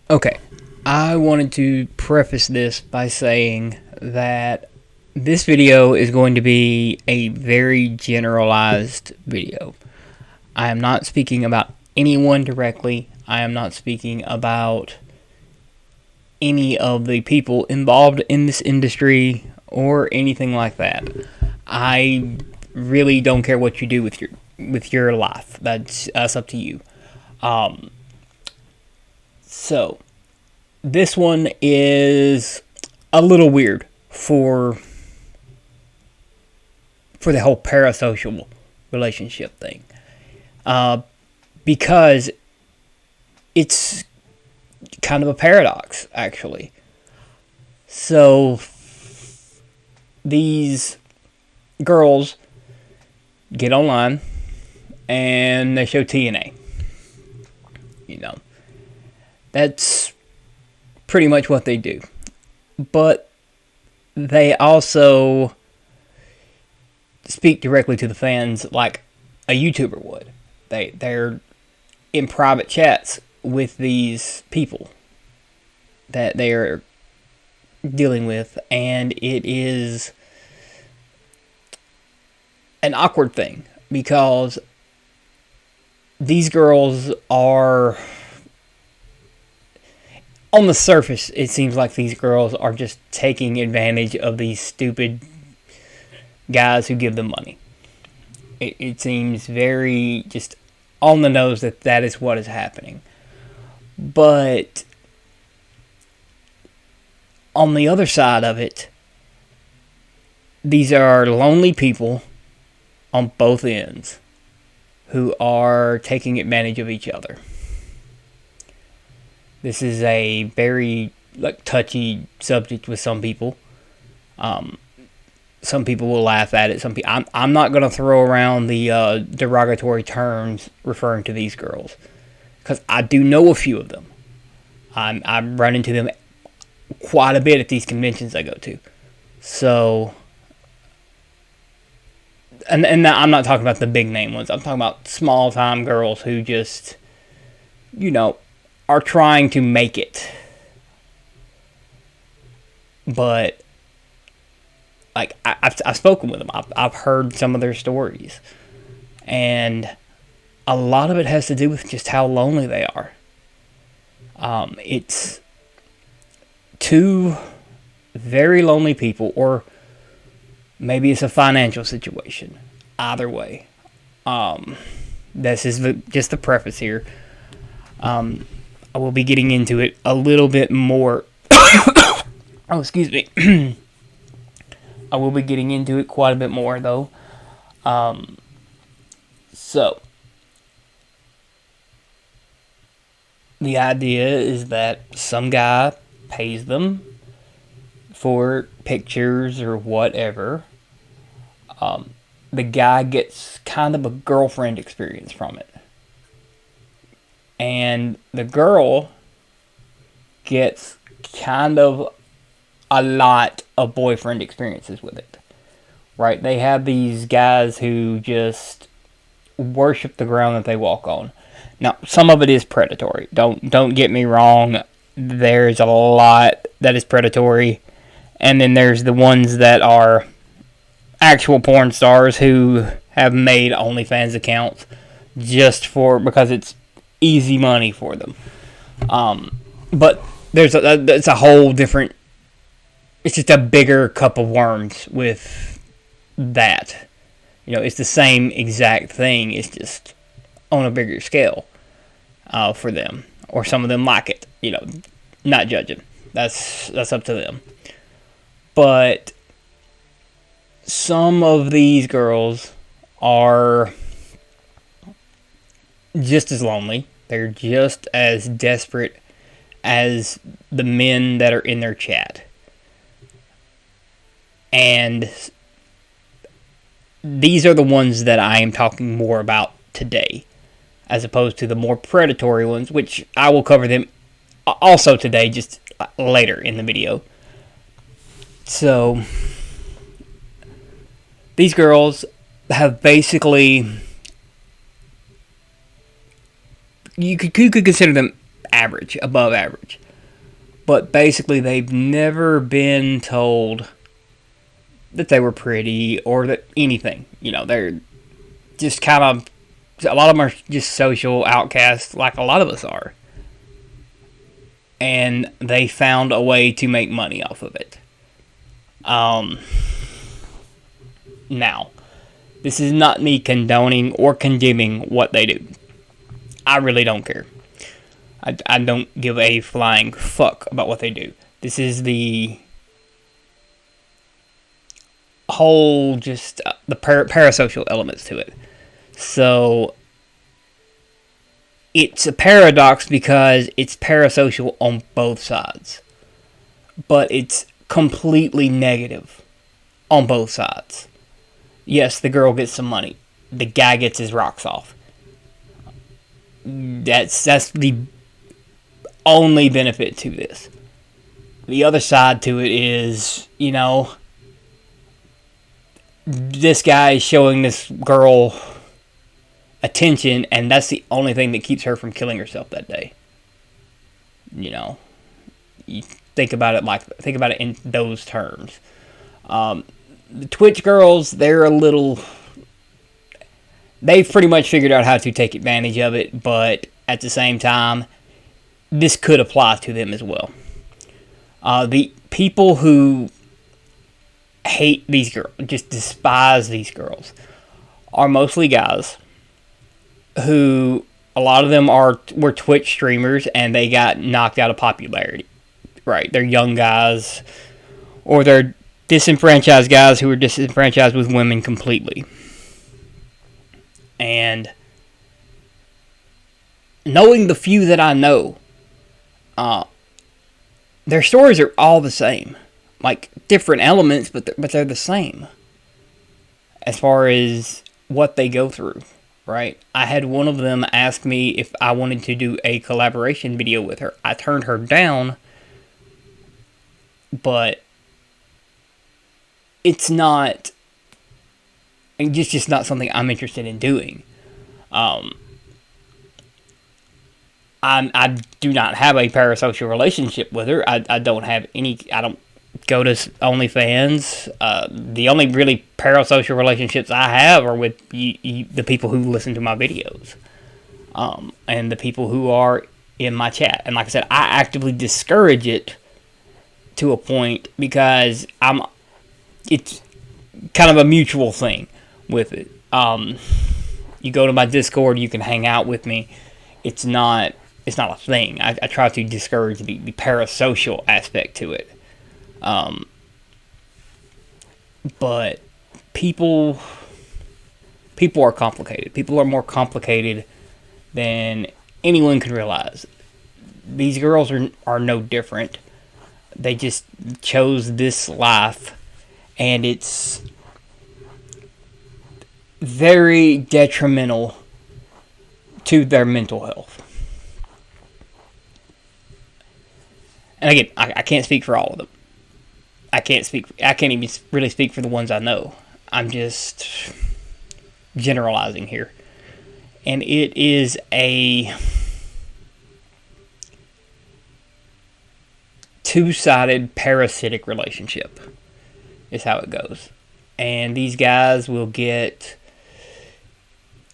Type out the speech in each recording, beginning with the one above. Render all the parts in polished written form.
Okay, I wanted to preface this by saying that this video is going to be a very generalized video. I am not speaking about anyone directly. I am not speaking about any of the people involved in this industry or anything like that. I really don't care what you do with your life. That's up to you. Um, so this one is a little weird for the whole parasocial relationship thing, uh, because it's kind of a paradox, actually. So these girls get online and they show TNA. You know, that's pretty much what they do. But they also speak directly to the fans like a YouTuber would. They're in private chats with these people that they are dealing with, and it is an awkward thing because these girls are, on the surface, it seems like these girls are just taking advantage of these stupid guys who give them money. It seems very just on the nose that that is what is happening. But on the other side of it, these are lonely people on both ends who are taking advantage of each other. This is a very touchy subject with some people. Some people will laugh at it. I'm not going to throw around the derogatory terms referring to these girls because I do know a few of them. I run into them quite a bit at these conventions I go to. So, and I'm not talking about the big name ones. I'm talking about small time girls who just, are trying to make it. But, I've spoken with them. I've heard some of their stories. And a lot of it has to do with just how lonely they are. It's two very lonely people, or maybe it's a financial situation. Either way. This is just the preface here. I will be getting into it a little bit more. Oh, excuse me. I will be getting into it quite a bit more, though. So, the idea is that some guy pays them for pictures or whatever. The guy gets kind of a girlfriend experience from it. And the girl gets kind of a lot of boyfriend experiences with it. Right? They have these guys who just worship the ground that they walk on. Now, some of it is predatory. Don't get me wrong. There's a lot that is predatory. And then there's the ones that are actual porn stars who have made OnlyFans accounts just because it's easy money for them. But it's a whole different. It's just a bigger cup of worms with that. It's the same exact thing. It's just on a bigger scale for them, or some of them like it. Not judging. That's up to them. But some of these girls are just as lonely. They're just as desperate as the men that are in their chat. And these are the ones that I am talking more about today, as opposed to the more predatory ones, which I will cover them also today, just later in the video. So, these girls have basically, you could consider them average, above average. But basically, they've never been told that they were pretty or that anything. You know, they're just kind of, a lot of them are just social outcasts, like a lot of us are. And they found a way to make money off of it. Now, this is not me condoning or condemning what they do. I really don't care. I don't give a flying fuck about what they do. This is the whole, just the parasocial elements to it. So, it's a paradox because it's parasocial on both sides. But it's completely negative on both sides. Yes, the girl gets some money. The guy gets his rocks off. That's the only benefit to this. The other side to it is, you know, this guy is showing this girl attention, and that's the only thing that keeps her from killing herself that day. You know, you think about it in those terms. The Twitch girls, they've pretty much figured out how to take advantage of it, but at the same time, this could apply to them as well. The people who hate these girls, just despise these girls, are mostly guys who, a lot of them were Twitch streamers and they got knocked out of popularity. Right, they're young guys, or they're disenfranchised guys who are disenfranchised with women completely. And knowing the few that I know, their stories are all the same. Like, different elements, but they're the same. As far as what they go through, right? I had one of them ask me if I wanted to do a collaboration video with her. I turned her down, but it's just not something I'm interested in doing. I do not have a parasocial relationship with her. I don't go to Onlyfans. The only really parasocial relationships I have are with the people who listen to my videos. And the people who are in my chat. And like I said, I actively discourage it to a point because it's kind of a mutual thing with it. You go to my Discord, you can hang out with me. It's not a thing. I try to discourage the parasocial aspect to it. But people are complicated. People are more complicated than anyone can realize. These girls are no different. They just chose this life, and it's very detrimental to their mental health. And again, I can't speak for all of them. I can't even really speak for the ones I know. I'm just generalizing here. And it is a two-sided parasitic relationship is how it goes. And these guys will get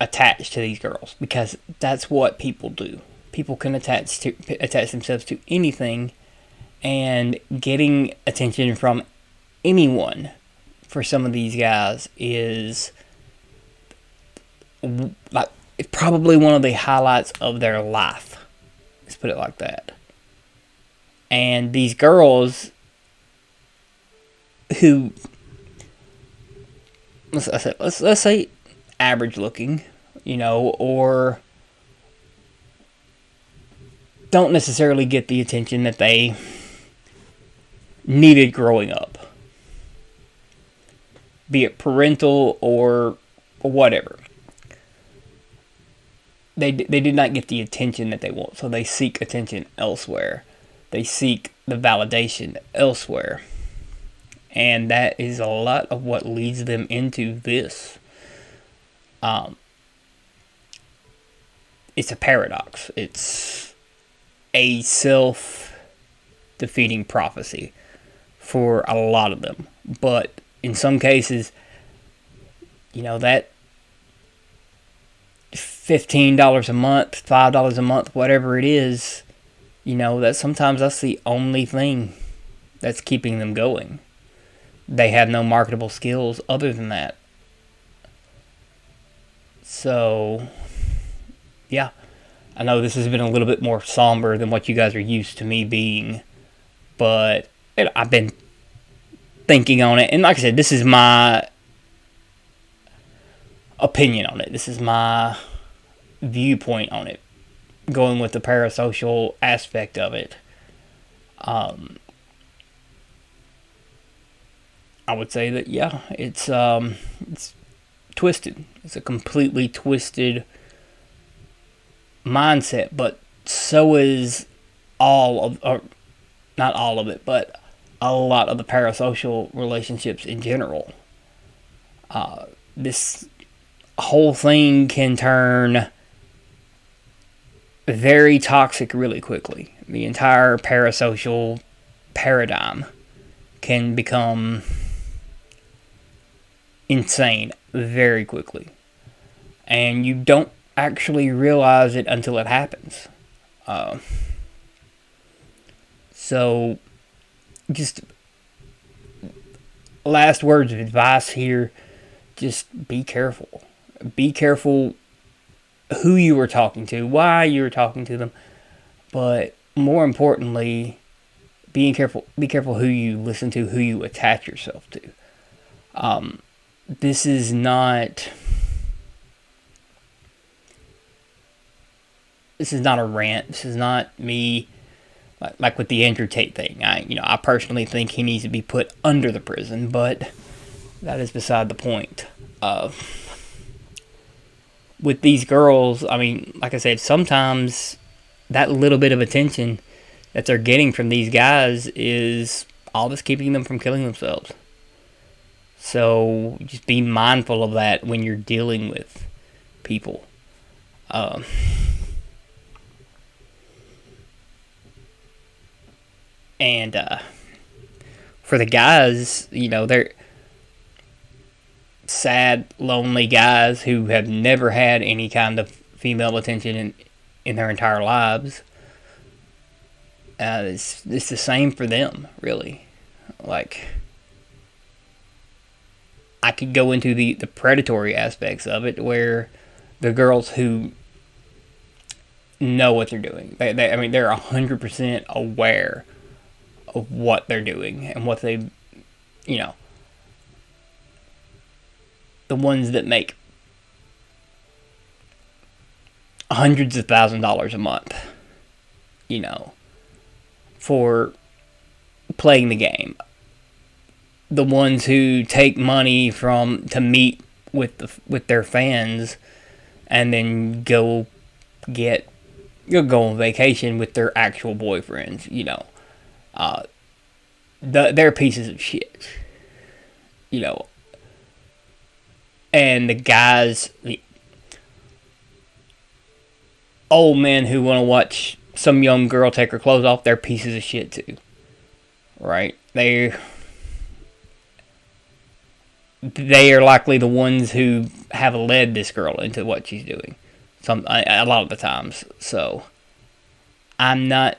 attached to these girls because that's what people do. People can attach themselves to anything, and getting attention from anyone for some of these guys is like probably one of the highlights of their life. Let's put it like that. And these girls who, let's say average looking, you know, or don't necessarily get the attention that they needed growing up, be it parental or whatever. They did not get the attention that they want, so they seek attention elsewhere. They seek the validation elsewhere. And that is a lot of what leads them into this. It's a paradox. It's a self-defeating prophecy for a lot of them. But in some cases, that $15 a month, $5 a month, whatever it is, that sometimes that's the only thing that's keeping them going. They have no marketable skills other than that. So, yeah. I know this has been a little bit more somber than what you guys are used to me being, but I've been thinking on it. And like I said, this is my opinion on it. This is my viewpoint on it. Going with the parasocial aspect of it. I would say that, yeah, it's twisted. It's a completely twisted mindset, but so is not all of it, but a lot of the parasocial relationships in general. This whole thing can turn very toxic really quickly. The entire parasocial paradigm can become insane very quickly. And you don't actually realize it until it happens. So, just last words of advice here, just be careful. Be careful who you are talking to, why you are talking to them, but more importantly, be careful who you listen to, who you attach yourself to. This is not a rant. This is not me like with the Andrew Tate thing. I personally think he needs to be put under the prison, but that is beside the point. With these girls, like I said, sometimes that little bit of attention that they're getting from these guys is all that's keeping them from killing themselves. So just be mindful of that when you're dealing with people. And for the guys, they're sad, lonely guys who have never had any kind of female attention in their entire lives. It's the same for them, really. Like, I could go into the predatory aspects of it, where the girls who know what they're doing, they're 100% aware of what they're doing and what they, the ones that make hundreds of $1,000s a month, for playing the game. The ones who take money to meet with their fans, and then go on vacation with their actual boyfriends. They're pieces of shit. And the guys, the old men who want to watch some young girl take her clothes off, they're pieces of shit too. Right? They are likely the ones who have led this girl into what she's doing. A lot of the times. So, I'm not,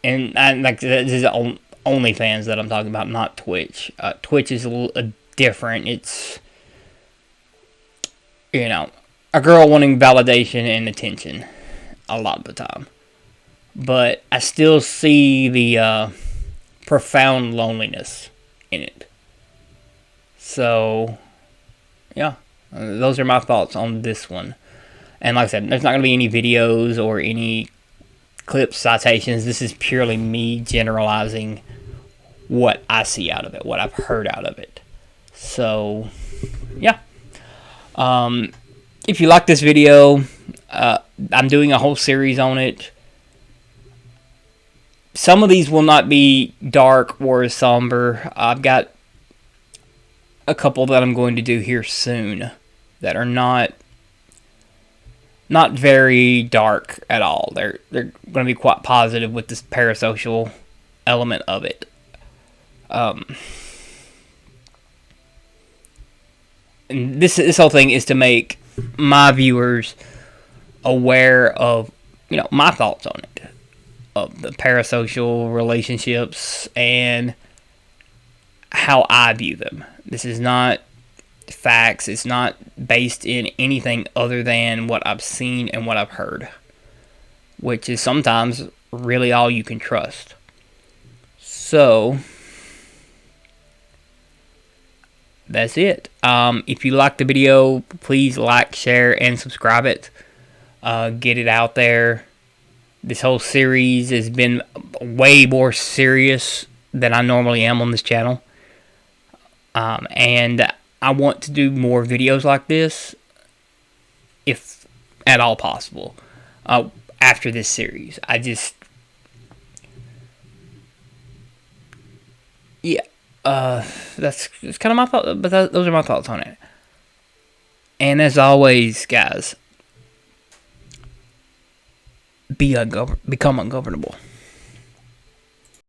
and this is Onlyfans that I'm talking about, not Twitch. Twitch is a little different. It's, a girl wanting validation and attention a lot of the time. But I still see the profound loneliness in it. So, yeah, those are my thoughts on this one. And like I said, there's not going to be any videos or any clips, citations. This is purely me generalizing what I see out of it, what I've heard out of it. So, yeah. If you like this video, I'm doing a whole series on it. Some of these will not be dark or somber. I've got a couple that I'm going to do here soon that are not not very dark at all. They're going to be quite positive with this parasocial element of it. And this whole thing is to make my viewers aware of, my thoughts on it, of the parasocial relationships and how I view them. This is not facts. It's not based in anything other than what I've seen and what I've heard, which is sometimes really all you can trust. So that's it. If you liked the video, please like, share, and subscribe it. Get it out there. This whole series has been way more serious than I normally am on this channel. And I want to do more videos like this, if at all possible, after this series. That's kind of my thought, but those are my thoughts on it. And as always, guys, become ungovernable.